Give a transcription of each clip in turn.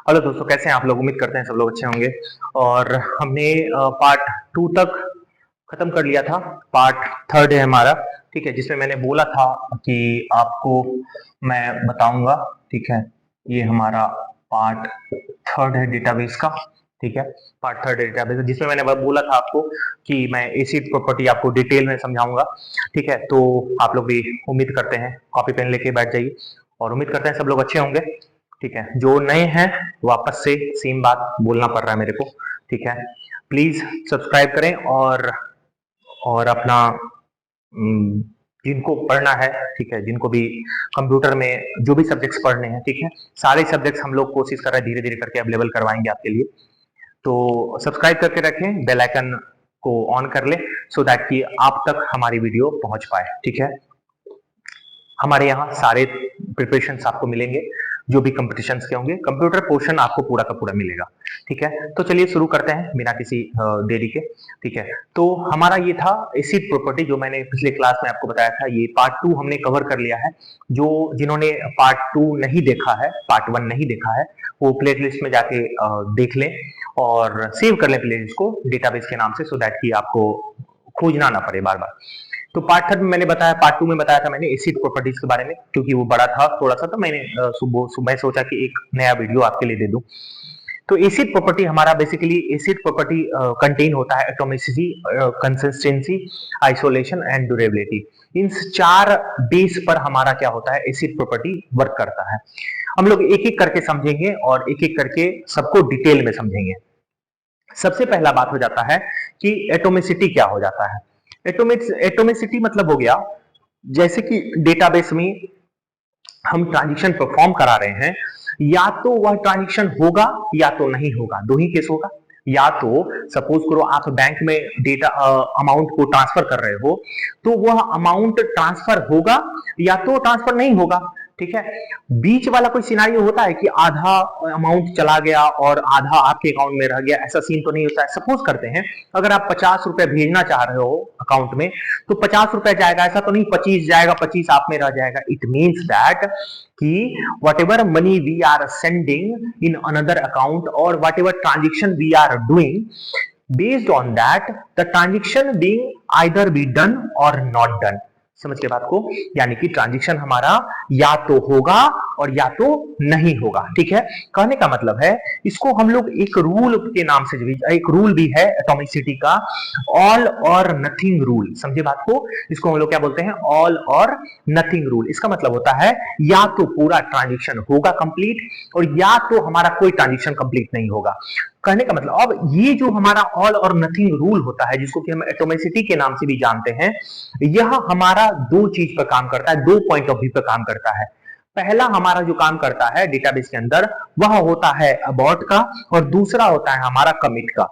Hello दोस्तों, कैसे हैं आप लोग। उम्मीद करते हैं सब लोग अच्छे होंगे। और हमने पार्ट 2 तक खत्म कर लिया था। पार्ट 3 है हमारा, ठीक है, जिसमें मैंने बोला था कि आपको मैं बताऊंगा, ठीक है। ये हमारा पार्ट 3 है डेटाबेस का, ठीक है। पार्ट 3 डेटाबेस, जिसमें मैंने बोला था आपको कि मैं एसिड प्रॉपर्टी आपको डिटेल में समझाऊंगा, ठीक है। तो आप लोग भी उम्मीद करते हैं कॉपी पेन लेके बैठ जाइए, और उम्मीद करते हैं सब लोग अच्छे होंगे, ठीक है। जो नए हैं वापस से सेम बात बोलना पड़ रहा है मेरे को, ठीक है। प्लीज सब्सक्राइब करें और अपना जिनको पढ़ना है, ठीक है, जिनको भी कंप्यूटर में जो भी सब्जेक्ट्स पढ़ने हैं, ठीक है, सारे सब्जेक्ट्स हम लोग कोशिश कर रहे हैं धीरे धीरे करके अवेलेबल करवाएंगे आपके लिए। तो सब्सक्राइब करके रखें, बेल आइकन को ऑन कर ले, सो दैट कि आप तक हमारी वीडियो पहुंच पाए, ठीक है। हमारे यहाँ सारे प्रिपरेशन आपको मिलेंगे, जो भी कंपटीशन के होंगे, कंप्यूटर पोर्शन आपको पूरा का पूरा मिलेगा, ठीक है। तो चलिए शुरू करते हैं बिना किसी देरी के, ठीक है। तो हमारा ये था एसिड प्रॉपर्टी, जो मैंने पिछले क्लास में आपको बताया था। ये पार्ट 2 हमने कवर कर लिया है। जो जिन्होंने पार्ट 2 नहीं देखा है, पार्ट 1 नहीं देखा है, वो प्लेलिस्ट में जाके देख लें और सेव कर लें प्लेलिस्ट को डेटाबेस के नाम से, सो दैट कि आपको खोजना ना पड़े बार बार। तो पार्ट 3 में मैंने बताया, पार्ट 2 में बताया था मैंने एसिड प्रॉपर्टीज के बारे में, क्योंकि वो बड़ा था थोड़ा सा, तो मैंने सुबह सोचा कि एक नया वीडियो आपके लिए दे दूं। तो एसिड प्रॉपर्टी हमारा बेसिकली, एसिड प्रॉपर्टी कंटेन होता है atomicity, consistency, isolation and durability. In 4 base पर हमारा क्या होता है, एसिड प्रॉपर्टी वर्क करता है। हम लोग एक एक करके समझेंगे और एक एक करके सबको डिटेल में समझेंगे। सबसे पहला बात हो जाता है कि एटॉमिसिटी क्या हो जाता है। एटॉमिसिटी मतलब हो गया, जैसे कि डेटाबेस में हम ट्रांजैक्शन परफॉर्म करा रहे हैं, या तो वह ट्रांजैक्शन होगा या तो नहीं होगा, दो ही केस होगा। या तो सपोज करो आप बैंक में डेटा अमाउंट को ट्रांसफर कर रहे हो, तो वह अमाउंट ट्रांसफर होगा या तो ट्रांसफर नहीं होगा, ठीक है। बीच वाला कोई सिनारियो होता है कि आधा अमाउंट चला गया और आधा आपके अकाउंट में रह गया, ऐसा सीन तो नहीं होता है। सपोज करते हैं अगर आप 50 रुपए भेजना चाह रहे हो अकाउंट में, तो 50 रुपए जाएगा, ऐसा तो नहीं 25 जाएगा, 25 आप में रह जाएगा। इट मीन्स दैट कि whatever money we are sending in another account or whatever transaction we are doing, based on that the transaction being either be done or not done। समझ के बात को, यानी कि ट्रांजैक्शन हमारा या तो होगा और या तो नहीं होगा, ठीक है। कहने का मतलब है, इसको हम लोग एक रूल के नाम से, एक रूल भी है एटॉमिसिटी का, ऑल और नथिंग रूल। समझे बात को, इसको हम लोग क्या बोलते हैं, ऑल और नथिंग रूल। इसका मतलब होता है या तो पूरा ट्रांजैक्शन होगा कंप्लीट, और या तो हमारा कोई ट्रांजैक्शन कंप्लीट नहीं होगा। कहने का मतलब, अब ये जो हमारा ऑल और नथिंग रूल होता है, जिसको कि हम एटॉमिसिटी के नाम से भी जानते हैं, यह हमारा दो चीज पर काम करता है, दो पॉइंट ऑफ व्यू पर काम करता है। पहला हमारा जो काम करता है डेटाबेस के अंदर, वह होता है अबॉर्ट का, और दूसरा होता है हमारा कमिट का।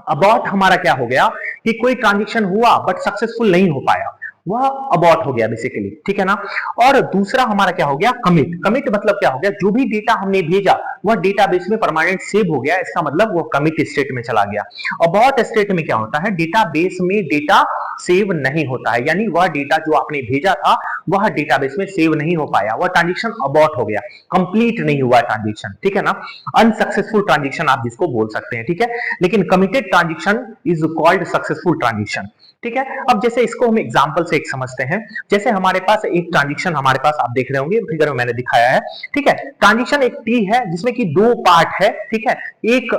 अबॉर्ट हमारा क्या हो गया कि कोई ट्रांजैक्शन हुआ बट सक्सेसफुल नहीं हो पाया, वह अबॉर्ट हो गया बेसिकली, ठीक है ना। और दूसरा हमारा क्या हो गया, कमिट। कमिट मतलब क्या हो गया, जो भी डेटा हमने भेजा वह डेटाबेस में परमानेंट सेव हो गया, इसका मतलब वह कमिट स्टेट में चला गया। अबॉर्ट स्टेट में क्या होता है, डेटाबेस में डेटा सेव नहीं होता है, यानी वह डेटा जो आपने भेजा था वह डेटाबेस में सेव नहीं हो पाया, वह ट्रांजैक्शन अबॉर्ट हो गया, कंप्लीट नहीं हुआ ट्रांजैक्शन, ठीक है ना। अनसक्सेसफुल ट्रांजैक्शन आप जिसको बोल सकते हैं, ठीक है। लेकिन committed transaction is called successful transaction, ठीक है। अब जैसे इसको हम एग्जांपल से एक समझते हैं। जैसे हमारे पास एक ट्रांजैक्शन, हमारे पास आप देख रहे होंगे फिगर में मैंने दिखाया है, ठीक है। ट्रांजैक्शन एक टी है जिसमें कि दो पार्ट है, ठीक है। एक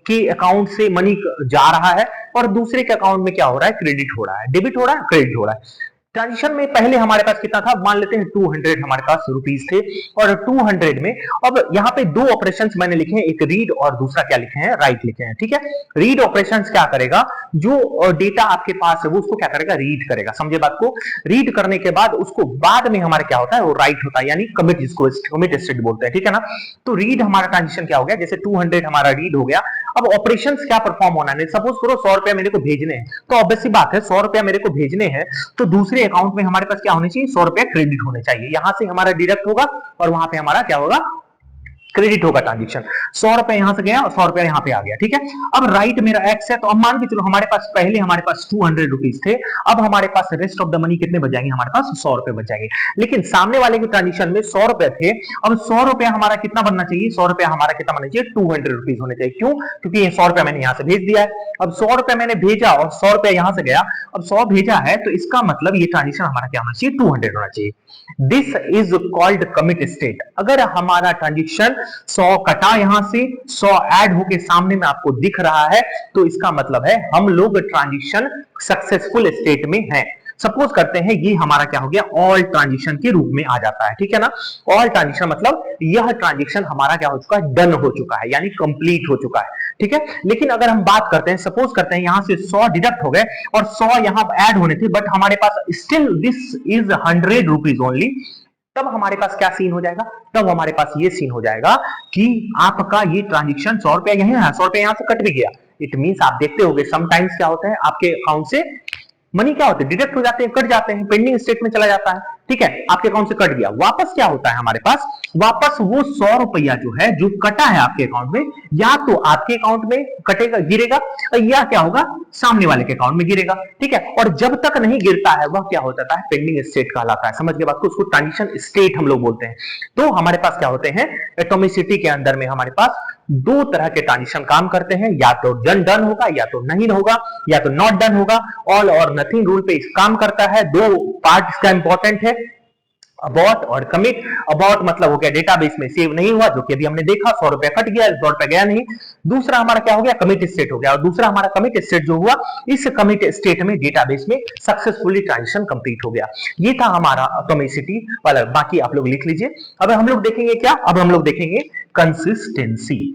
के अकाउंट से मनी जा रहा है और दूसरे के अकाउंट में क्या हो रहा है, क्रेडिट हो रहा है, डेबिट हो रहा है, क्रेडिट हो रहा है। ट्रांजैक्शन में पहले हमारे पास कितना था, मान लेते हैं 200 हमारे पास रुपीस थे, और 200 में अब यहाँ पे दो ऑपरेशंस मैंने लिखे हैं, एक रीड और दूसरा क्या लिखे हैं, राइट लिखे हैं, ठीक है। रीड ऑपरेशंस क्या करेगा, जो डेटा आपके पास है वो उसको क्या करेगा, रीड करेगा। समझे बात को, रीड करने के बाद उसको बाद में हमारे क्या होता है, वो राइट होता है, यानी कमिट, जिसको कमिट स्टेट बोलते हैं, ठीक है ना। तो रीड हमारा ट्रांजैक्शन क्या हो गया, जैसे 200 हमारा रीड हो गया। अब ऑपरेशंस क्या परफॉर्म होना है, सपोज करो 100 रुपया मेरे को भेजने हैं, तो ऑब्वियस सी बात है 100 रुपया मेरे को भेजने हैं, तो दूसरे अकाउंट में हमारे पास क्या होने चाहिए, 100 रुपया क्रेडिट होने चाहिए। यहां से हमारा डिडक्ट होगा और वहां पे हमारा क्या होगा, क्रेडिट होगा ट्रांजेक्शन। 100 रुपए यहां से गया और 100 रुपए यहां पे आ गया, ठीक है। अब राइट मेरा एक्स है, तो अब मान के चलो हमारे पास पहले हमारे पास 200 रुपीज थे, अब हमारे पास रेस्ट ऑफ द मनी कितने बच जाएंगे, हमारे पास 100 रुपए बच जाएंगे। लेकिन सामने वाले के ट्रांजेक्शन में 100 रुपए थे, अब 100 रुपए हमारा कितना बनना चाहिए, 100 रुपए हमारा कितना बनना चाहिए, 200 रुपीज होने चाहिए। क्यों? क्योंकि ये 100 रुपए मैंने यहां से भेज दिया है। अब 100 रुपए मैंने भेजा और 100 रुपए यहां से गया, अब 100 भेजा है तो इसका मतलब ये ट्रांजेक्शन हमारा क्या होना चाहिए, 200 होना चाहिए। This is called commit state. अगर हमारा ट्रांजेक्शन 100 कटा यहां से, 100 ऐड होके सामने में आपको दिख रहा है, तो इसका मतलब है हम लोग ट्रांजेक्शन सक्सेसफुल स्टेट में हैं। सपोज करते हैं ये हमारा क्या हो गया, ऑल ट्रांजेक्शन के रूप में आ जाता है, ठीक है ना। ऑल ट्रांजेक्शन मतलब यह ट्रांजेक्शन हमारा क्या हो चुका है, डन हो चुका है, यानी कंप्लीट हो चुका है, ठीक है। लेकिन अगर हम बात करते हैं, सपोज करते हैं यहां से 100 डिडक्ट हो गए और 100 यहां ऐड होने थे, बट हमारे पास still this is 100 rupees only, तब हमारे पास क्या सीन हो जाएगा, तब हमारे पास ये सीन हो जाएगा कि आपका ये ट्रांजेक्शन 100 रुपया यही है, 100 रुपया यहां से कट भी गया। इट मींस आप देखते होंगे समटाइम्स क्या होता है, आपके अकाउंट से मनी क्या होते हैं, डिडक्ट हो जाते हैं, कट जाते हैं, पेंडिंग स्टेट में चला जाता है, ठीक है। आपके अकाउंट से कट गया, वापस क्या होता है हमारे पास, वापस वो 100 रुपया जो है, जो कटा है आपके अकाउंट में, या तो आपके अकाउंट में कटेगा, गिरेगा, या क्या होगा, सामने वाले के अकाउंट में गिरेगा, ठीक है। और जब तक नहीं गिरता है वह क्या हो जाता है, पेंडिंग स्टेट कहलाता है। समझ के बात को, उसको ट्रांजिशन स्टेट हम लोग बोलते हैं। तो हमारे पास क्या होते हैं, एटॉमिसिटी के अंदर में हमारे पास दो तरह के ट्रांजिशन काम करते हैं, या तो डन होगा, या तो नहीं होगा, या तो नॉट डन होगा। ऑल और नथिंग रूल पे काम करता है। दो पार्ट इसका इंपॉर्टेंट है, अबॉट और कमिट। अबॉट मतलब हो गया डेटाबेस में सेव नहीं हुआ, जो कि अभी हमने देखा 100 रुपया कट गया, 100 रुपया गया नहीं। दूसरा हमारा क्या हो गया, कमिट स्टेट हो गया। और दूसरा हमारा कमिट स्टेट जो हुआ, इस कमिट स्टेट में डेटाबेस में सक्सेसफुली ट्रांजिशन कंप्लीट हो गया। ये था हमारा एटॉमिसिटी वाला, बाकी आप लोग लिख लीजिए। अब हम लोग देखेंगे क्या, अब हम लोग देखेंगे कंसिस्टेंसी।